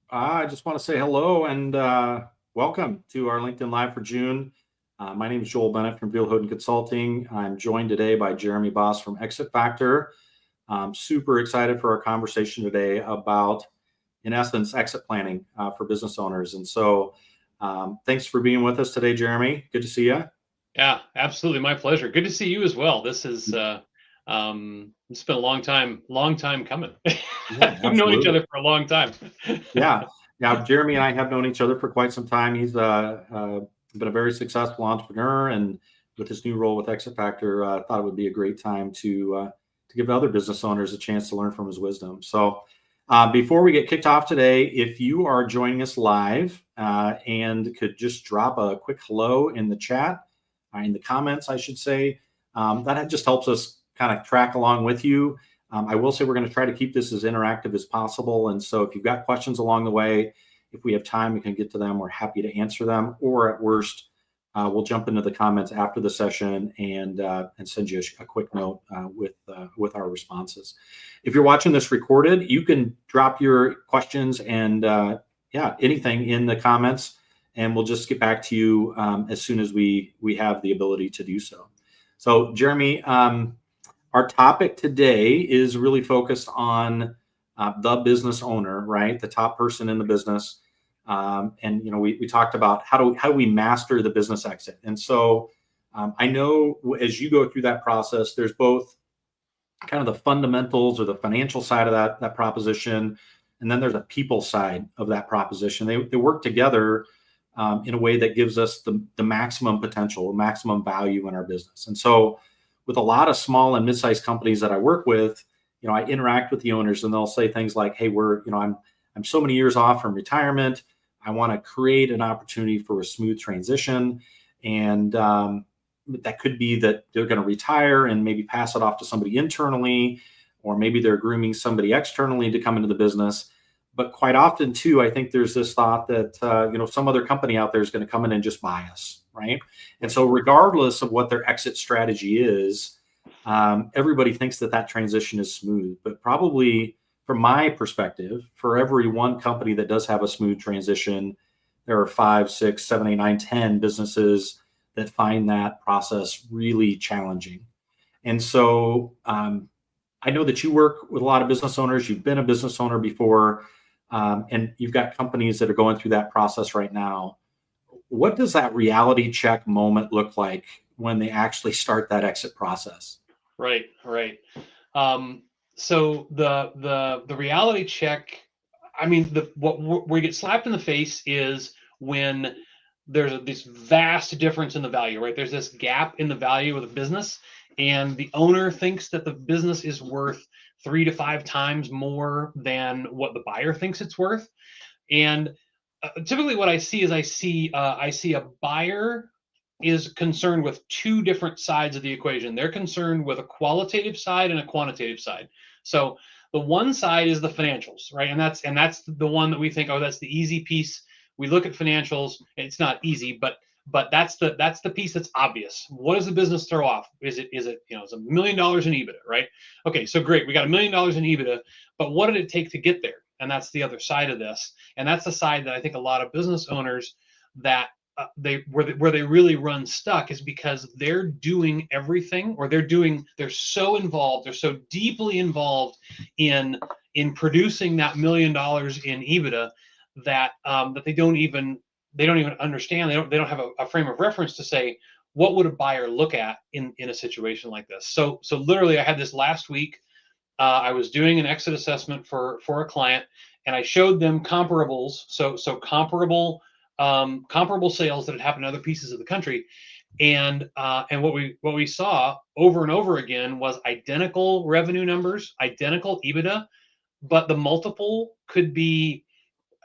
I just want to say hello and welcome to our LinkedIn Live for June. My name is Joel Bennett from Beal Hoden Consulting. I'm joined today by Jeremy Vos from Exit Factor. I'm super excited for our conversation today about, in essence, exit planning for business owners. And so, thanks for being with us today, Jeremy. Good to see you. Yeah, absolutely. My pleasure. Good to see you as well. It's been a long time coming. Yeah, We've known each absolutely. other for a long time. Yeah. Now, Jeremy and I have known each other for quite some time. He's been a very successful entrepreneur, and with his new role with Exit Factor, thought it would be a great time to give other business owners a chance to learn from his wisdom. So, before we get kicked off today, if you are joining us live and could just drop a quick hello in the chat, in the comments, I should say, that just helps us kind of track along with you. I will say we're going to try to keep this as interactive as possible. And so if you've got questions along the way, if we have time, we can get to them. We're happy to answer them. Or at worst, we'll jump into the comments after the session and send you a quick note with our responses. If you're watching this recorded, you can drop your questions and anything in the comments, and we'll just get back to you as soon as we have the ability to do so. So, Jeremy, our topic today is really focused on the business owner, right? The top person in the business. And we talked about how do we master the business exit. And so I know as you go through that process, there's both kind of the fundamentals or the financial side of that proposition, and then there's a people side of that proposition. They work together in a way that gives us the maximum potential, maximum value in our business. And so with a lot of small and mid-sized companies that I work with, I interact with the owners and they'll say things like, "Hey, I'm so many years off from retirement. I want to create an opportunity for a smooth transition." And that could be that they're going to retire and maybe pass it off to somebody internally, or maybe they're grooming somebody externally to come into the business. But quite often, too, I think there's this thought that some other company out there is going to come in and just buy us, right? And so, regardless of what their exit strategy is, everybody thinks that transition is smooth. But probably, from my perspective, for every one company that does have a smooth transition, there are 5, 6, 7, 8, 9, 10 businesses that find that process really challenging. And so, I know that you work with a lot of business owners. You've been a business owner before, and you've got companies that are going through that process right now. What does that reality check moment look like when they actually start that exit process? Right, right. So the reality check. I mean, where you get slapped in the face is when there's this vast difference in the value, right? There's this gap in the value of the business, and the owner thinks that the business is worth 3 to 5 times more than what the buyer thinks it's worth. And typically, what I see is I see a buyer is concerned with two different sides of the equation. They're concerned with a qualitative side and a quantitative side. So the one side is the financials, right? And that's the one that we think, oh, that's the easy piece. We look at financials. It's not easy, but that's the piece that's obvious. What does the business throw off? Is it it's $1 million in EBITDA, right? Okay, so great, we got $1 million in EBITDA, but what did it take to get there? And that's the other side of this, and that's the side that I think a lot of business owners that where they really run stuck is because they're doing everything, or they're so involved, they're so deeply involved in producing that $1 million in EBITDA that that they don't even understand. They don't have a frame of reference to say what would a buyer look at in a situation like this. So literally, I had this last week. I was doing an exit assessment for a client, and I showed them comparables. So comparable sales that had happened in other pieces of the country, and what we saw over and over again was identical revenue numbers, identical EBITDA, but the multiple could be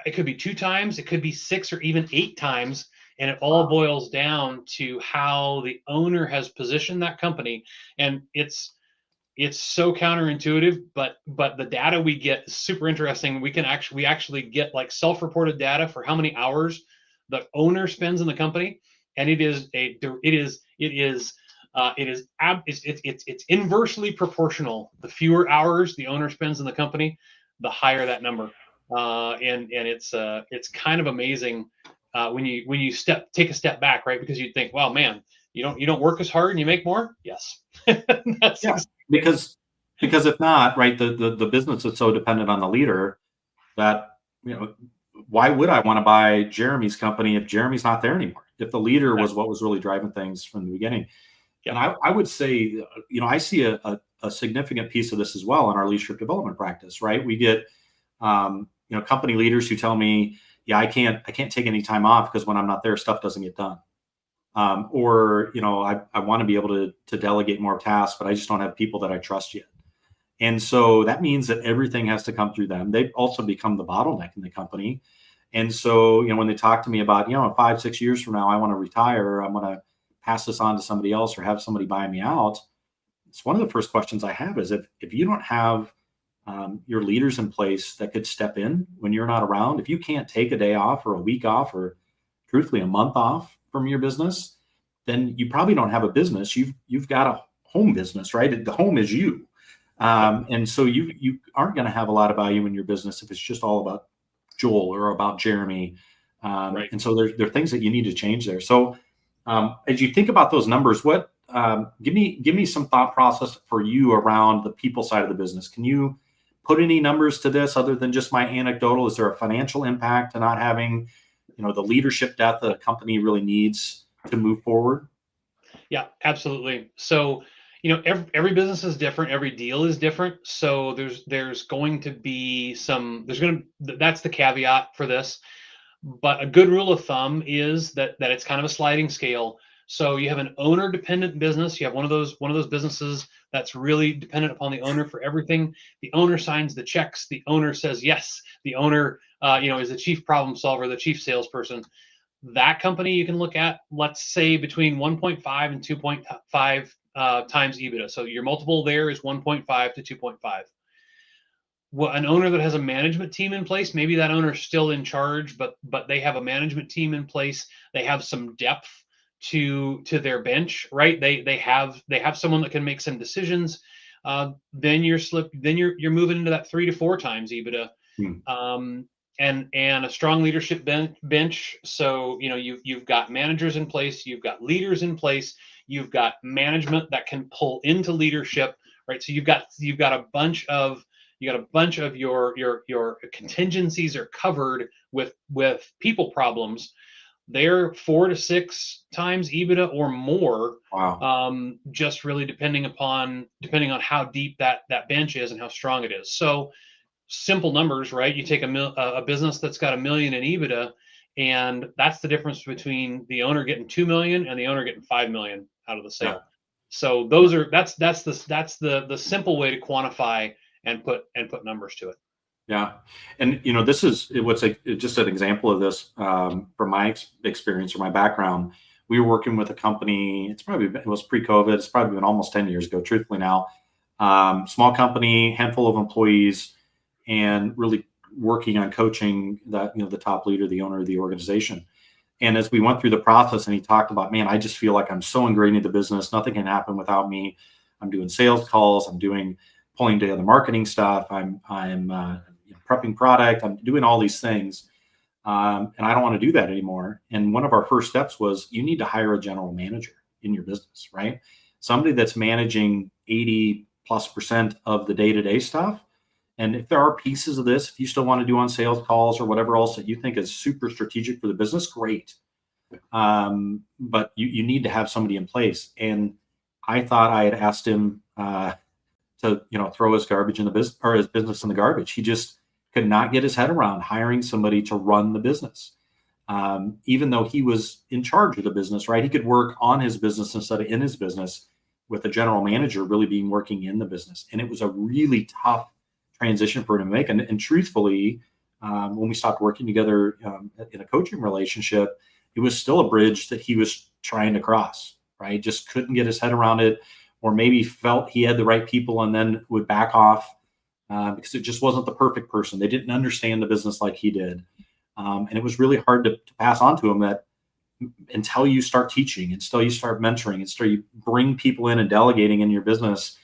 2 times, it could be 6 or even 8 times, and it all Wow. boils down to how the owner has positioned that company. And it's so counterintuitive, but the data we get is super interesting. We actually get like self-reported data for how many hours the owner spends in the company, and it's inversely proportional. The fewer hours the owner spends in the company, the higher that number. and it's kind of amazing when you take a step back, right? Because you think, well, man, you don't work as hard and you make more. Yes, that's Yeah, because if not, right, the business is so dependent on the leader that, why would I want to buy Jeremy's company if Jeremy's not there anymore? If the leader was what was really driving things from the beginning. And I would say, I see a significant piece of this as well in our leadership development practice, right? We get, company leaders who tell me, yeah, I can't take any time off because when I'm not there, stuff doesn't get done. Or, I want to be able to delegate more tasks, but I just don't have people that I trust yet. And so that means that everything has to come through them. They've also become the bottleneck in the company. And so, when they talk to me about, in 5-6 years from now, I want to retire, I'm going to pass this on to somebody else or have somebody buy me out. It's one of the first questions I have is if you don't have your leaders in place that could step in when you're not around, if you can't take a day off or a week off or truthfully a month off from your business, then you probably don't have a business. You've got a home business, right? The home is you. And so you aren't going to have a lot of value in your business if it's just all about Joel or about Jeremy. Right. And so there are things that you need to change there. So as you think about those numbers, what give me some thought process for you around the people side of the business. Can you put any numbers to this other than just my anecdotal? Is there a financial impact to not having, the leadership depth that a company really needs to move forward? Yeah, absolutely. So, every business is different. Every deal is different. So there's going to be that's the caveat for this. But a good rule of thumb is that it's kind of a sliding scale. So you have an owner dependent business. You have one of those businesses that's really dependent upon the owner for everything. The owner signs the checks. The owner says yes. The owner, is the chief problem solver, the chief salesperson. That company you can look at, let's say between 1.5 and 2.5 times EBITDA. So your multiple there is 1.5 to 2.5. Well, an owner that has a management team in place, maybe that owner is still in charge, but they have a management team in place. They have some depth to their bench, right? They have someone that can make some decisions. Then you're moving into that 3 to 4 times EBITDA. And a strong leadership bench. So you've got managers in place, you've got leaders in place, you've got management that can pull into leadership, right? So you've got a bunch of your contingencies are covered with people problems. They're 4 to 6 times EBITDA or more. Wow. Just really depending on how deep that bench is and how strong it is. So simple numbers, right? You take a business that's got $1 million in EBITDA, and that's the difference between the owner getting 2 million and the owner getting 5 million out of the sale. Yeah. So that's the simple way to quantify and put numbers to it. Yeah. And, this is just an example of this from my experience or my background. We were working with a company. It was pre-COVID. It's probably been almost 10 years ago, truthfully now. Small company, handful of employees, and really working on coaching that, the top leader, the owner of the organization. And as we went through the process and he talked about, man, I just feel like I'm so ingrained in the business. Nothing can happen without me. I'm doing sales calls. I'm pulling together marketing stuff. I'm prepping product. I'm doing all these things. And I don't want to do that anymore. And one of our first steps was you need to hire a general manager in your business, right? Somebody that's managing 80+% of the day-to-day stuff. And if there are pieces of this, if you still want to do on sales calls or whatever else that you think is super strategic for the business, great. But you need to have somebody in place. And I thought I had asked him to throw his garbage in the business or his business in the garbage. He just could not get his head around hiring somebody to run the business. Even though he was in charge of the business, right? He could work on his business instead of in his business, with the general manager really being working in the business. And it was a really tough transition for him to make. And truthfully, when we stopped working together in a coaching relationship, it was still a bridge that he was trying to cross, right? Just couldn't get his head around it, or maybe felt he had the right people and then would back off because it just wasn't the perfect person. They didn't understand the business like he did. And it was really hard to pass on to him that until you start teaching, until you start mentoring, until you bring people in and delegating in your business,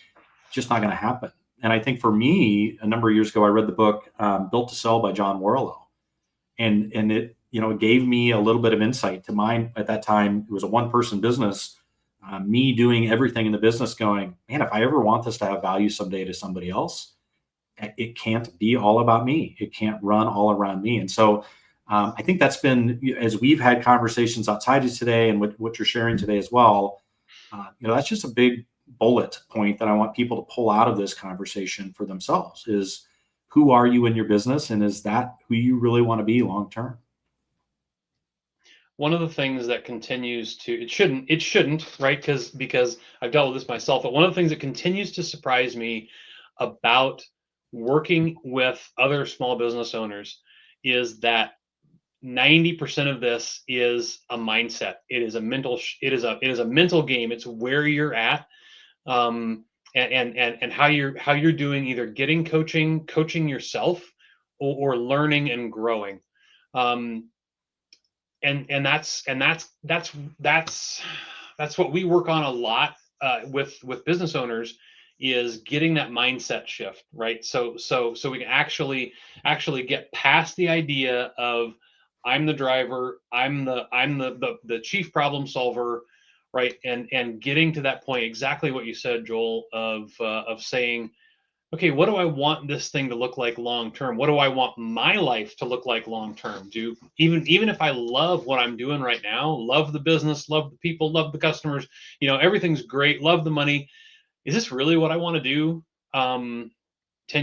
it's just not going to happen. And I think for me, a number of years ago, I read the book Built to Sell by John Warrillow, and it it gave me a little bit of insight to mine at that time. It was a one person business. Me doing everything in the business, going, man, if I ever want this to have value someday to somebody else, it can't be all about me. It can't run all around me. And so I think that's been, as we've had conversations outside of today and what you're sharing today as well, that's just a big bullet point that I want people to pull out of this conversation for themselves is, who are you in your business? And is that who you really want to be long term? One of the things that continues to, it shouldn't, right? Because I've dealt with this myself, but one of the things that continues to surprise me about working with other small business owners is that 90% of this is a mindset. It is a mental mental game. It's where you're at, and how you're doing, either getting coaching yourself, or learning and growing. Um, and that's what we work on a lot with business owners, is getting that mindset shift, right? So we can actually get past the idea of, I'm the driver, I'm the chief problem solver, right? And getting to that point, exactly what you said, Joel, of saying, okay, what do I want this thing to look like long term? What do I want my life to look like long term? Do even if I love what I'm doing right now, love the business, love the people, love the customers, everything's great, love the money. Is this really what I want to do? 10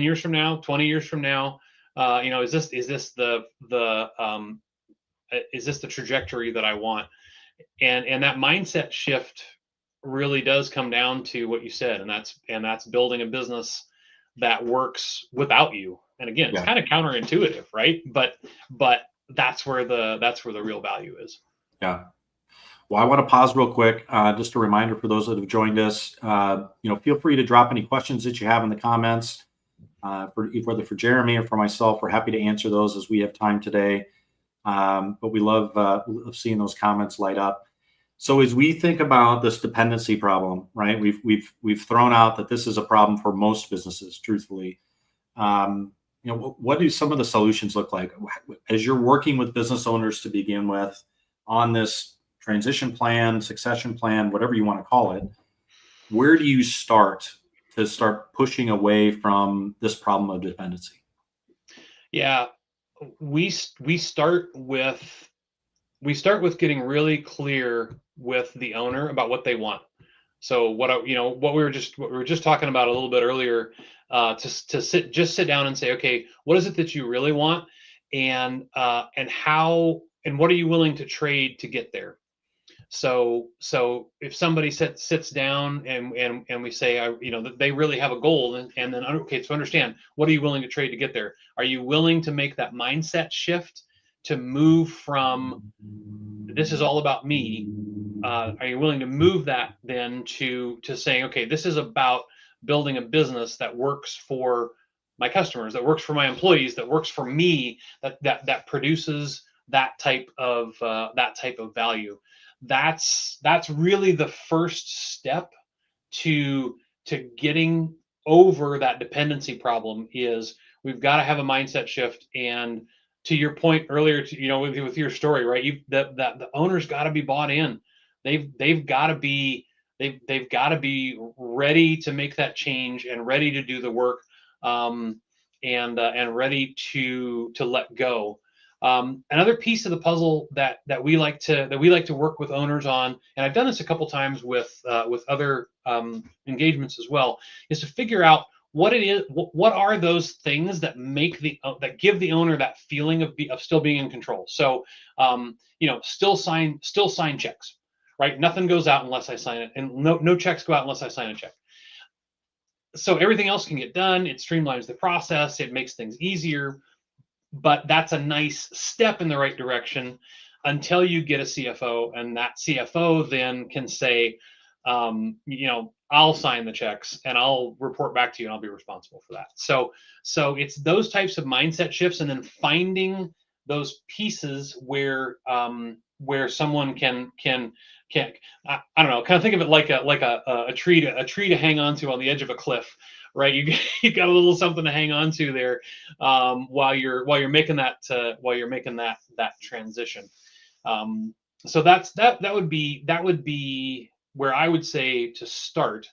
years from now, 20 years from now, is this the trajectory that I want? And that mindset shift really does come down to what you said, and that's building a business that works without you. And again, it's Yeah. kind of counterintuitive, right? But that's where the real value is. Yeah. Well, I want to pause real quick. Just a reminder for those that have joined us, feel free to drop any questions that you have in the comments, whether for Jeremy or for myself. We're happy to answer those as we have time today. But we love seeing those comments light up. So as we think about this dependency problem, right? We've thrown out that this is a problem for most businesses, truthfully. What do some of the solutions look like as you're working with business owners to begin with on this transition plan, succession plan, whatever you want to call it? Where do you start pushing away from this problem of dependency? Yeah, we start with getting really clear with the owner about what they want. So what we were just talking about a little bit earlier, to sit down and say, okay, what is it that you really want, and how, and what are you willing to trade to get there? So if somebody sits down and we say, that they really have a goal, and then, okay, so understand, what are you willing to trade to get there? Are you willing to make that mindset shift to move from, this is all about me? Are you willing to move that then to saying, okay, this is about building a business that works for my customers, that works for my employees, that works for me, that produces that type of value? That's really the first step to getting over that dependency problem. Is we've got to have a mindset shift. And to your point earlier, with your story, right? The owner's got to be bought in. They've got to be ready to make that change, and ready to do the work, and ready to let go. Another piece of the puzzle that we like to work with owners on, and I've done this a couple times with other engagements as well, is to figure out what it is. What are those things that that give the owner that feeling of still being in control? So, still sign checks, right? Nothing goes out unless I sign it, and no checks go out unless I sign a check. So everything else can get done. It streamlines the process. It makes things easier. But that's a nice step in the right direction until you get a CFO, and that CFO then can say, I'll sign the checks and I'll report back to you, and I'll be responsible for that. So it's those types of mindset shifts, and then finding those pieces where someone can I don't know, kind of think of it like a tree to hang on to on the edge of a cliff, right? You got a little something to hang on to there, while you're making that transition. So that would be where I would say to start,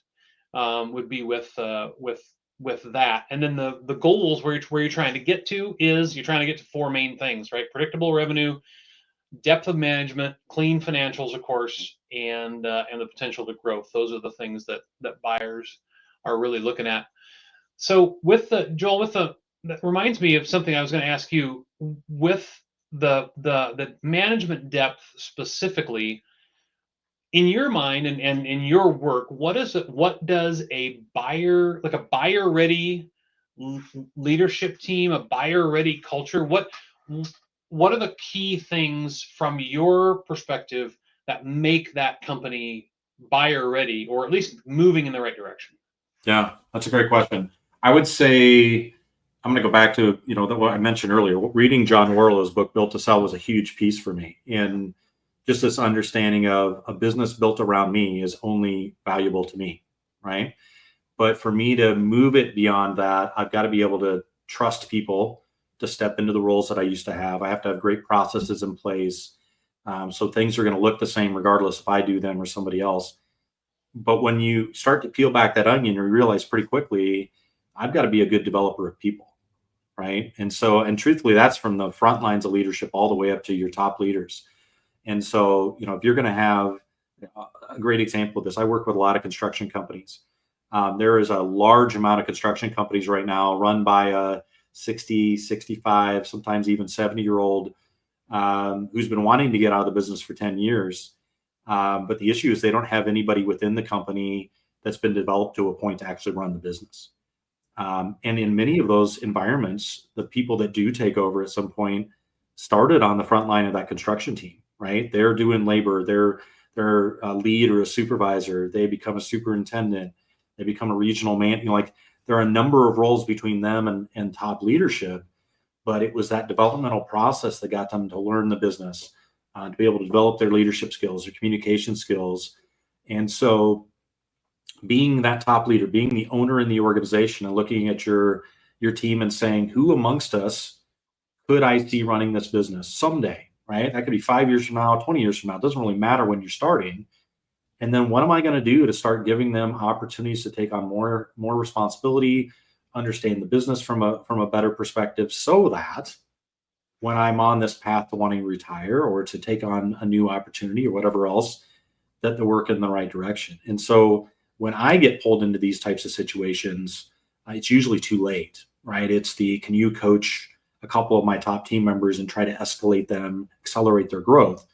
would be with that. And then the goals where you're trying to get to is you're trying to get to four main things, right? Predictable revenue, depth of management, clean financials, of course, and the potential to growth. Those are the things that buyers are really looking at. So Joel, that reminds me of something I was going to ask you with the management depth specifically. In your mind and in your work, what does a buyer, like a buyer ready leadership team, a buyer ready culture, what are the key things from your perspective that make that company buyer ready, or at least moving in the right direction? Yeah, that's a great question. I would say I'm going to go back to what I mentioned earlier. Reading John Warrill's book Built to Sell was a huge piece for me, and just this understanding of a business built around me is only valuable to me, right? But for me to move it beyond that, I've got to be able to trust people to step into the roles that I used to have. I have to have great processes in place, so things are going to look the same regardless if I do them or somebody else. But when you start to peel back that onion, you realize pretty quickly, I've got to be a good developer of people, right? And truthfully, that's from the front lines of leadership all the way up to your top leaders. And so, if you're going to have a great example of this, I work with a lot of construction companies. There is a large amount of construction companies right now run by a 60, 65, sometimes even 70-year-old who's been wanting to get out of the business for 10 years. But the issue is they don't have anybody within the company that's been developed to a point to actually run the business. And in many of those environments, the people that do take over at some point started on the front line of that construction team, right? They're doing labor, they're a lead or a supervisor, they become a superintendent, they become a regional man. Like there are a number of roles between them and top leadership, but it was that developmental process that got them to learn the business, to be able to develop their leadership skills, their communication skills. And so being that top leader, being the owner in the organization and looking at your team and saying, who amongst us could I see running this business someday, right? That could be 5 years from now, 20 years from now. It doesn't really matter when you're starting. And then what am I going to do to start giving them opportunities to take on more responsibility, understand the business from a better perspective, so that when I'm on this path to wanting to retire or to take on a new opportunity or whatever else, that they work in the right direction. And so when I get pulled into these types of situations, it's usually too late, right? It's can you coach a couple of my top team members and try to escalate them, accelerate their growth,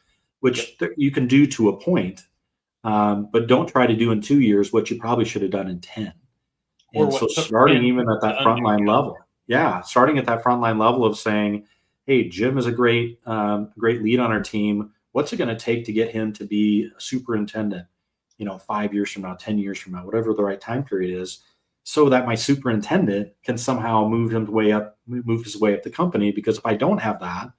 which you can do to a point, but don't try to do in 2 years what you probably should have done in 10. And so starting even at that frontline level, starting at that frontline level of saying, hey, Jim is a great lead on our team. What's it going to take to get him to be a superintendent, 5 years from now, 10 years from now, whatever the right time period is, so that my superintendent can somehow move his way up the company. Because if I don't have that,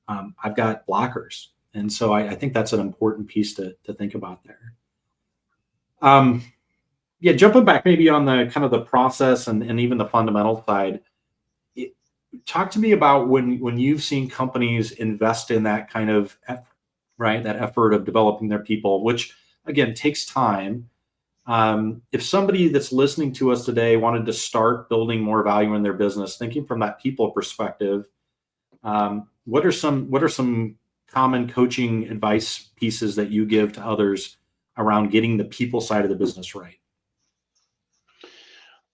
I've got blockers. And so I think that's an important piece to think about there. Jumping back maybe on the kind of the process and even the fundamental side, talk to me about when you've seen companies invest in that kind of that effort of developing their people, which again takes time. If somebody that's listening to us today wanted to start building more value in their business, thinking from that people perspective, what are some common coaching advice pieces that you give to others around getting the people side of the business right?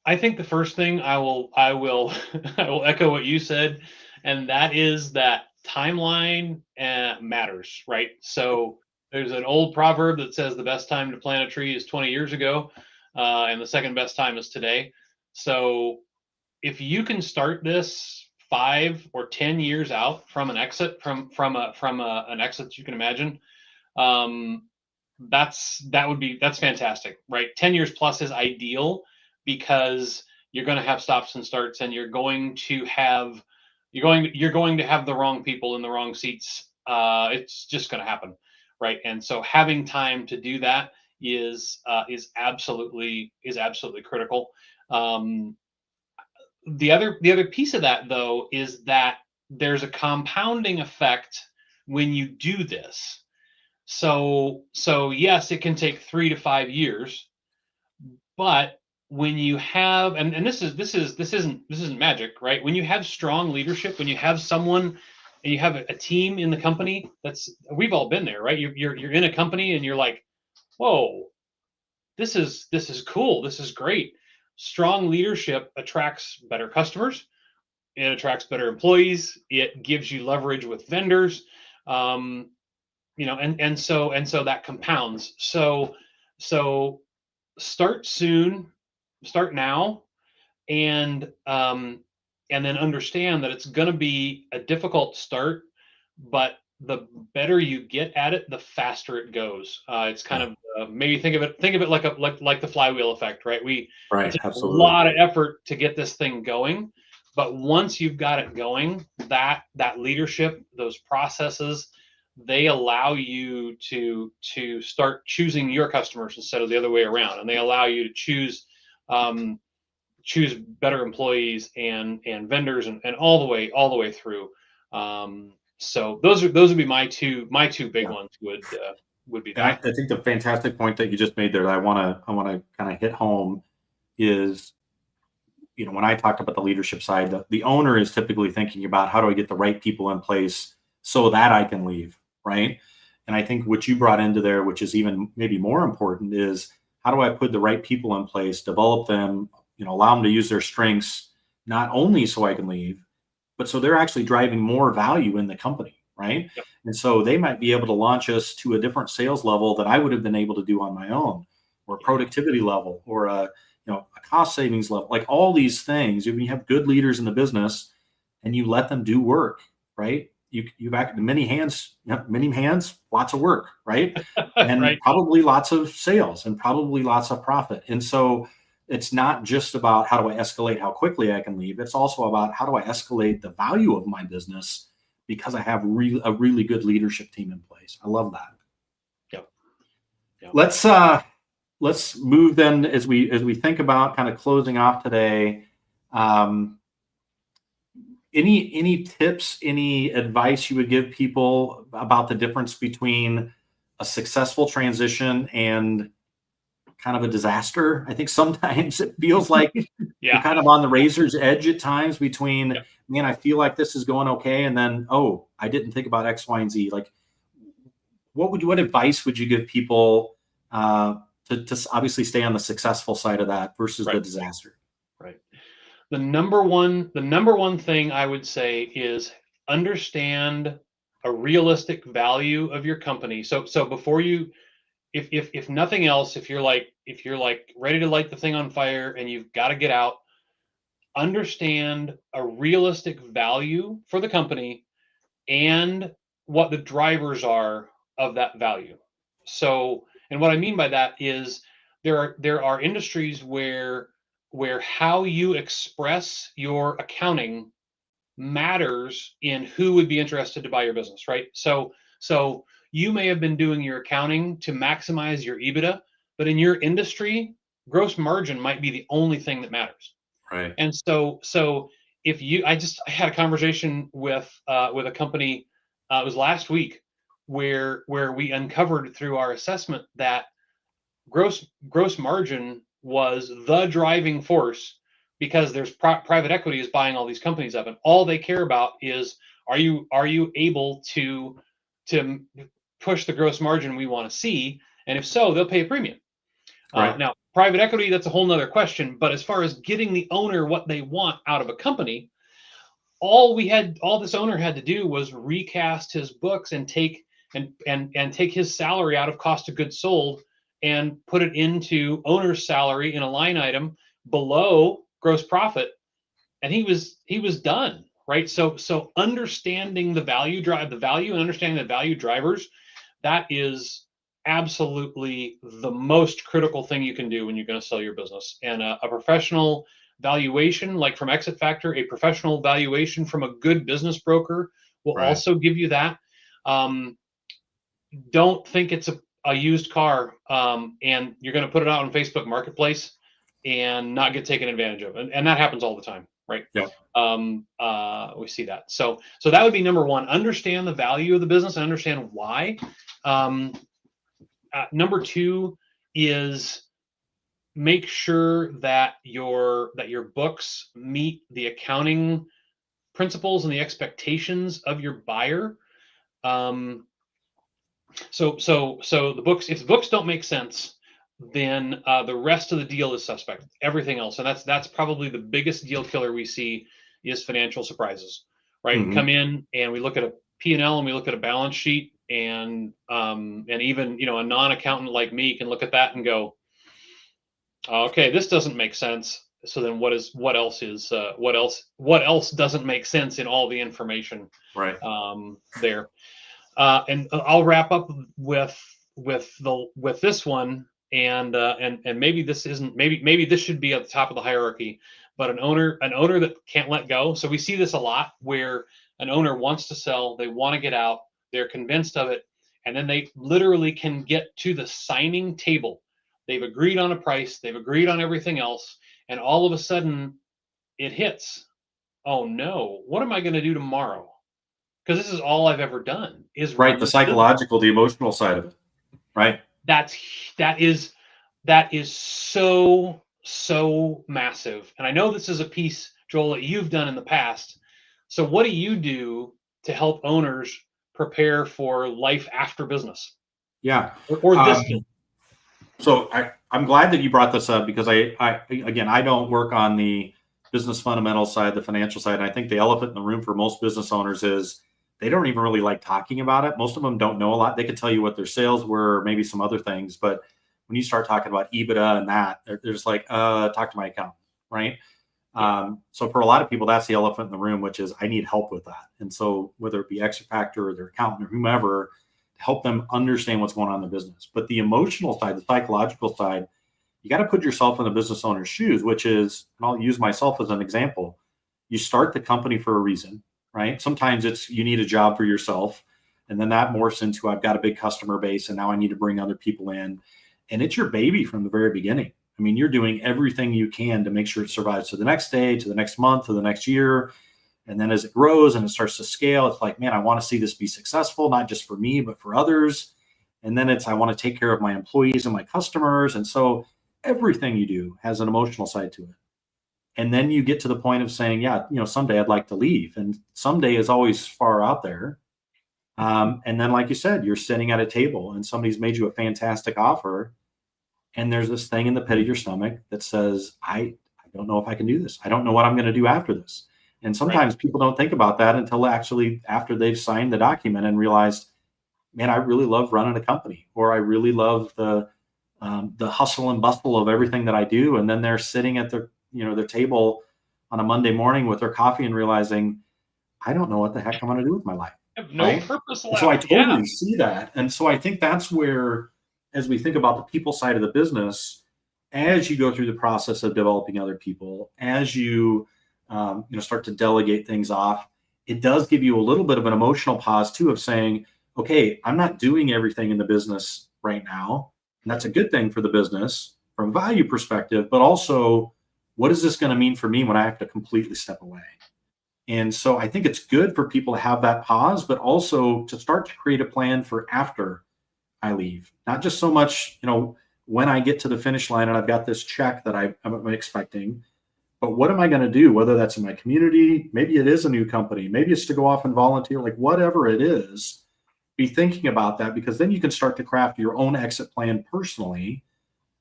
I think the first thing I will echo what you said, and that is that timeline matters, right? So there's an old proverb that says the best time to plant a tree is 20 years ago, and the second best time is today. So if you can start this 5 or 10 years out from an exit, from an exit that you can imagine, that's fantastic, right? 10 years plus is ideal, because you're going to have stops and starts, and you're going to have the wrong people in the wrong seats. It's just going to happen, right? And so having time to do that is absolutely critical. The other piece of that, though, is that there's a compounding effect when you do this. So yes, it can take 3 to 5 years, but when you have, and this isn't magic, right? When you have strong leadership, when you have someone and you have a team in the company, we've all been there, right? You're in a company and you're like, whoa, this is cool, this is great. Strong leadership attracts better customers, it attracts better employees, it gives you leverage with vendors, um, and so that compounds. So start soon, start now, and then understand that it's going to be a difficult start, but the better you get at it, the faster it goes. It's kind of maybe think of it like the flywheel effect, right? It Right. takes a Absolutely. lot of effort to get this thing going, but once you've got it going, that leadership, those processes, they allow you to start choosing your customers instead of the other way around, and they allow you to choose better employees and vendors, and all the way through. So those would be my two big Yeah. ones would be And I that. think the fantastic point that you just made there that I want to kind of hit home is, when I talked about the leadership side, the owner is typically thinking about how do I get the right people in place so that I can leave, right? And I think what you brought into there, which is even maybe more important, is how do I put the right people in place, develop them, allow them to use their strengths, not only so I can leave, but so they're actually driving more value in the company, right? Yep. And so they might be able to launch us to a different sales level that I would have been able to do on my own, or a productivity level, or a cost savings level, like all these things. If you have good leaders in the business and you let them do work, right? You've acted many hands, lots of work, right? And Right. probably lots of sales and probably lots of profit. And so it's not just about how do I escalate how quickly I can leave. It's also about how do I escalate the value of my business because I have a really good leadership team in place. I love that. Yep. Yep. Let's move then as we think about kind of closing off today. Um, any tips, any advice you would give people about the difference between a successful transition and kind of a disaster? I think sometimes it feels like you're Yeah. kind of on the razor's edge at times between, Yep. man, I feel like this is going okay, and then, oh, I didn't think about X, Y, and Z. Like, what advice would you give people to obviously stay on the successful side of that versus the Right. disaster? Right. The number one thing I would say is understand a realistic value of your company. So before you, if nothing else, if you're like ready to light the thing on fire and you've got to get out, understand a realistic value for the company and what the drivers are of that value. So, and what I mean by that is there are industries where how you express your accounting matters in who would be interested to buy your business, right? So you may have been doing your accounting to maximize your EBITDA, but in your industry, gross margin might be the only thing that matters. Right. And so if you, I had a conversation with a company, it was last week, where we uncovered through our assessment that gross margin was the driving force, because there's private equity is buying all these companies up, and all they care about is are you able to push the gross margin we want to see, and if so, they'll pay a premium. Right. Now, private equity, that's a whole nother question. But as far as getting the owner what they want out of a company, all this owner had to do was recast his books and take his salary out of cost of goods sold and put it into owner's salary in a line item below gross profit, and he was done, right? So understanding the value and understanding the value drivers, that is absolutely the most critical thing you can do when you're going to sell your business. And a professional valuation, like from Exit Factor, a professional valuation from a good business broker will Right. also give you that. Don't think it's a used car, and you're going to put it out on Facebook Marketplace. and not get taken advantage of. And that happens all the time, right? Yeah. We see that. So that would be number one, understand the value of the business and understand why. Number two is make sure that your books meet the accounting principles and the expectations of your buyer. So the books, if the books don't make sense, then the rest of the deal is suspect. Everything else, and that's probably the biggest deal killer we see is financial surprises. Right? Mm-hmm. Come in and we look at a P&L and we look at a balance sheet, and even a non-accountant like me can look at that and go, okay, this doesn't make sense. So then what else doesn't make sense in all the information Right. there? And I'll wrap up with this one, and maybe this isn't, maybe this should be at the top of the hierarchy, but an owner that can't let go. So we see this a lot where an owner wants to sell, they want to get out, they're convinced of it, and then they literally can get to the signing table. They've agreed on a price, they've agreed on everything else, and all of a sudden it hits. Oh no, what am I going to do tomorrow? Because this is all I've ever done is right. The psychological, the emotional side of it. Right. That is so massive. And I know this is a piece, Joel, that you've done in the past. So what do you do to help owners prepare for life after business? Yeah. Or this. So I'm glad that you brought this up, because I don't work on the business fundamental side, the financial side. And I think the elephant in the room for most business owners is they don't even really like talking about it. Most of them don't know a lot. They can tell you what their sales were, or maybe some other things. But when you start talking about EBITDA and that, they're just like, talk to my accountant, right? So for a lot of people, that's the elephant in the room, which is I need help with that. And so whether it be Exifactor or their accountant or whomever, help them understand what's going on in the business. But the emotional side, the psychological side, you got to put yourself in the business owner's shoes, which is, and I'll use myself as an example. You start the company for a reason, right? Sometimes it's you need a job for yourself, and then that morphs into I've got a big customer base and now I need to bring other people in. And it's your baby from the very beginning. I mean, you're doing everything you can to make sure it survives to the next day, to the next month, to the next year. And then as it grows and it starts to scale, it's like, man, I want to see this be successful, not just for me, but for others. And then it's, I want to take care of my employees and my customers. And so everything you do has an emotional side to it. And then you get to the point of saying, yeah, someday I'd like to leave. And someday is always far out there. And then, like you said, you're sitting at a table and somebody's made you a fantastic offer. And there's this thing in the pit of your stomach that says, I don't know if I can do this. I don't know what I'm going to do after this. And sometimes people don't think about that until actually after they've signed the document and realized, man, I really love running a company, or I really love the hustle and bustle of everything that I do. And then they're sitting at their table on a Monday morning with their coffee and realizing, I don't know what the heck I'm going to do with my life. I have no purpose left. So I totally see that. And so I think that's where, as we think about the people side of the business, as you go through the process of developing other people, as you start to delegate things off, it does give you a little bit of an emotional pause too, of saying, okay, I'm not doing everything in the business right now. And that's a good thing for the business from a value perspective, but also what is this going to mean for me when I have to completely step away? And so I think it's good for people to have that pause, but also to start to create a plan for after I leave. Not just so much, when I get to the finish line and I've got this check that I'm expecting, but what am I going to do? Whether that's in my community, maybe it is a new company, maybe it's to go off and volunteer, like whatever it is, be thinking about that, because then you can start to craft your own exit plan personally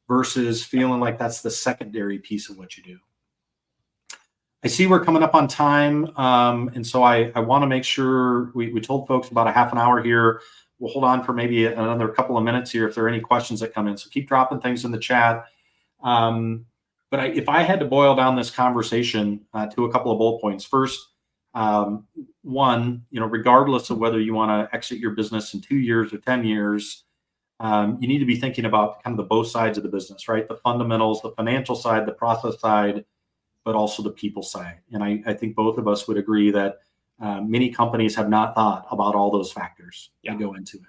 versus feeling like that's the secondary piece of what you do. I see we're coming up on time. And so I want to make sure we told folks about a half an hour here. We'll hold on for maybe another couple of minutes here if there are any questions that come in. So keep dropping things in the chat. But if I had to boil down this conversation to a couple of bullet points, first, one, regardless of whether you want to exit your business in 2 years or 10 years, you need to be thinking about kind of the both sides of the business, right? The fundamentals, the financial side, the process side, but also the people side. And I think both of us would agree that many companies have not thought about all those factors that go into it.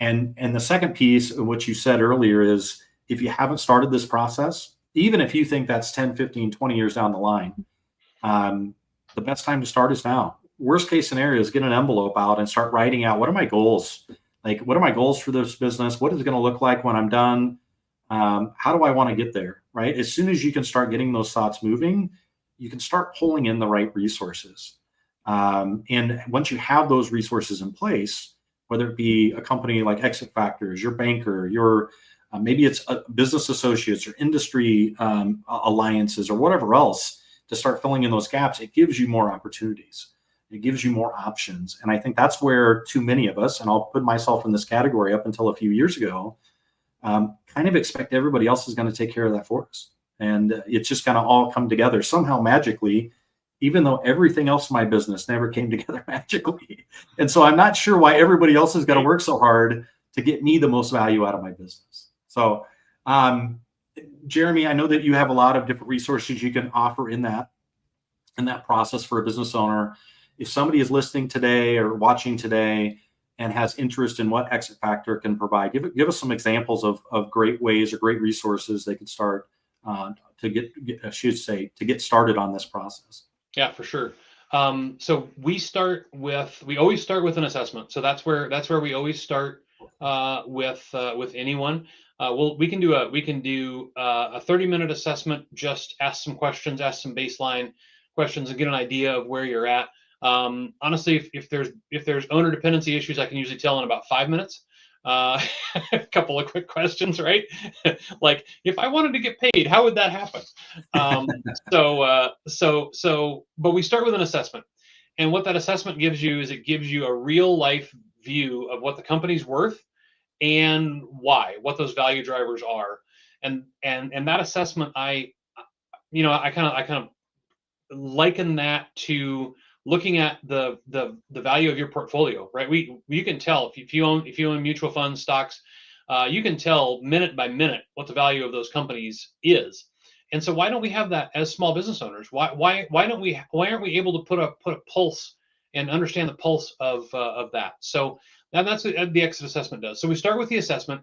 And the second piece, which you said earlier, is if you haven't started this process, even if you think that's 10, 15, 20 years down the line, the best time to start is now. Worst case scenario is get an envelope out and start writing out, what are my goals? Like, what are my goals for this business? What is it going to look like when I'm done? How do I want to get there? Right. As soon as you can start getting those thoughts moving, you can start pulling in the right resources. And once you have those resources in place, whether it be a company like Exit Factors, your banker, your maybe it's business associates or industry alliances or whatever else, to start filling in those gaps, it gives you more opportunities. It gives you more options. And I think that's where too many of us, and I'll put myself in this category up until a few years ago, kind of expect everybody else is going to take care of that for us. And it's just going to all come together somehow magically, even though everything else in my business never came together magically. And so I'm not sure why everybody else has got to work so hard to get me the most value out of my business. So, Jeremy, I know that you have a lot of different resources you can offer in that process for a business owner. If somebody is listening today or watching today and has interest in what Exit Factor can provide, give us some examples of great ways or great resources they can start to get started on this process. Yeah, for sure. So we always start with an assessment. So that's where we always start with anyone. We can do a 30-minute assessment. Just ask some questions, ask some baseline questions, and get an idea of where you're at. Honestly, if there's owner dependency issues, I can usually tell in about 5 minutes. A couple of quick questions, right? Like, if I wanted to get paid, how would that happen? But we start with an assessment, and what that assessment gives you is it gives you a real life view of what the company's worth and why, what those value drivers are, and that assessment, I kind of liken that to looking at the value of your portfolio, right? You can tell if you own mutual funds, stocks, you can tell minute by minute what the value of those companies is. And so why don't we have that as small business owners? Why aren't we able to put a pulse and understand the pulse of that? So that's what the exit assessment does. So we start with the assessment,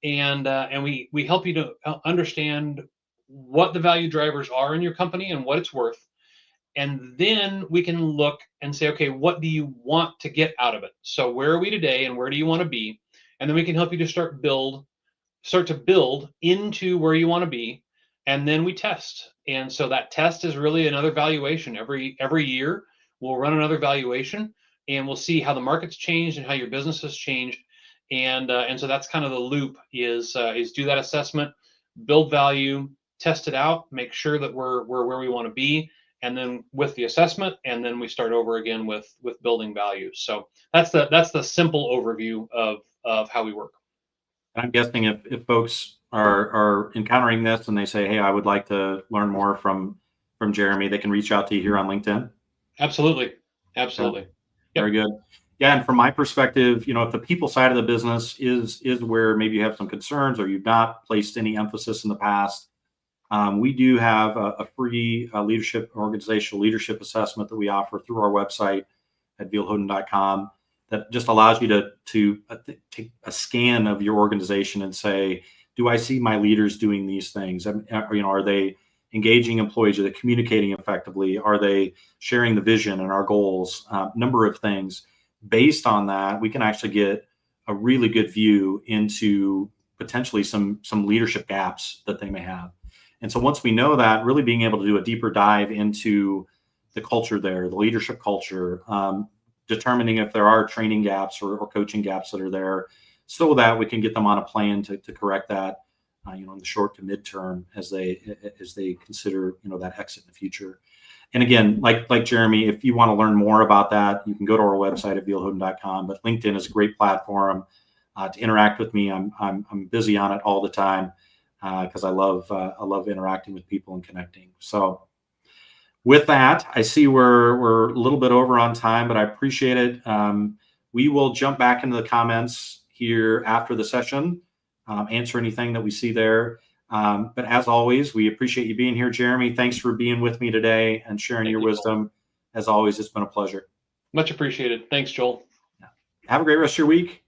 and we help you to understand what the value drivers are in your company and what it's worth. And then we can look and say, okay, what do you want to get out of it? So where are we today and where do you want to be? And then we can help you to start to build into where you want to be. And then we test. And so that test is really another valuation. Every year we'll run another valuation, and we'll see how the market's changed and how your business has changed. And so that's kind of the loop is do that assessment, build value, test it out, make sure that we're where we want to be. And then with the assessment, and then we start over again with building value. So that's the simple overview of how we work. I'm guessing if folks are encountering this and they say, hey, I would like to learn more from Jeremy, they can reach out to you here on LinkedIn. Absolutely. Okay. Yep. Very good. Yeah. And from my perspective, if the people side of the business is where maybe you have some concerns or you've not placed any emphasis in the past, we do have a free organizational leadership assessment that we offer through our website at vielhoden.com that just allows you to take a scan of your organization and say, do I see my leaders doing these things? Are they engaging employees? Are they communicating effectively? Are they sharing the vision and our goals? Number of things. Based on that, we can actually get a really good view into potentially some leadership gaps that they may have. And so once we know that, really being able to do a deeper dive into the culture there, the leadership culture, determining if there are training gaps or coaching gaps that are there, so that we can get them on a plan to correct that, in the short to midterm as they consider, that exit in the future. And again, like Jeremy, if you want to learn more about that, you can go to our website at vielhoden.com. But LinkedIn is a great platform to interact with me. I'm busy on it all the time. Because I love interacting with people and connecting. So with that, I see we're a little bit over on time, but I appreciate it. We will jump back into the comments here after the session, answer anything that we see there. But as always, we appreciate you being here, Jeremy. Thanks for being with me today and sharing your wisdom. As always, it's been a pleasure. Much appreciated. Thanks, Joel. Have a great rest of your week.